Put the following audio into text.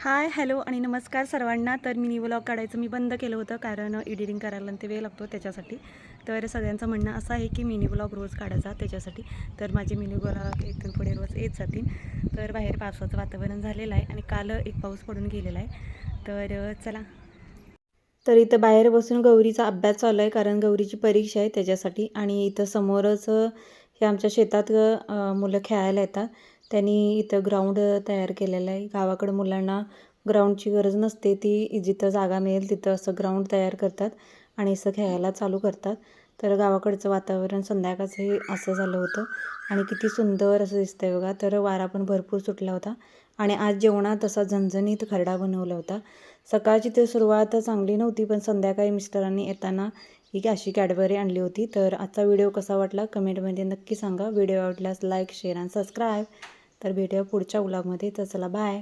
हाय, hello आणि नमस्कार सर्वांना. तर मिनी व्लॉग काढायचं मी बंद केलं होतं कारण एडिटिंग करायला आणि ते वेळ लागतो त्याच्यासाठी. तर सगळ्यांचं म्हणणं असं आहे की मिनी व्लॉग रोज काढायचा त्याच्यासाठी. तर माझे मिनी व्लॉग इथून पुढे रोज येत जातील. तर बाहेर पावसाचं वातावरण झालेलं आहे आणि काल एक पाऊस पडून गेलेला आहे. तर चला. तर इथं बाहेर बसून गौरीचा अभ्यास चालू आहे कारण गौरीची परीक्षा आहे त्याच्यासाठी. आणि इथं समोरच हे आमच्या शेतात मुलं खेळायला येतात. त्यांनी इथं ग्राउंड तयार केलेलं आहे. गावाकडं मुलांना ग्राउंडची गरज नसते, ती जिथं जागा मिळेल तिथं असं ग्राउंड तयार करतात आणि असं खेळायला चालू करतात. तर गावाकडचं वातावरण संध्याकाळचं हे असं झालं होतं आणि किती सुंदर असं दिसतंय बघा. तर वारा पण भरपूर सुटला होता आणि आज जेवणात तसा झणझणीत खरडा बनवला होता. सकाळची तर सुरुवात चांगली नव्हती, पण संध्याकाळी मिस्टरांनी येताना ही अशी कॅडबरी आणली होती. तर आजचा व्हिडिओ कसा वाटला कमेंटमध्ये नक्की सांगा. व्हिडिओ आवडल्यास लाईक, शेअर आणि सबस्क्राईब. तर भेटूया पुढच्या व्लॉगमध्ये. तर चला, बाय.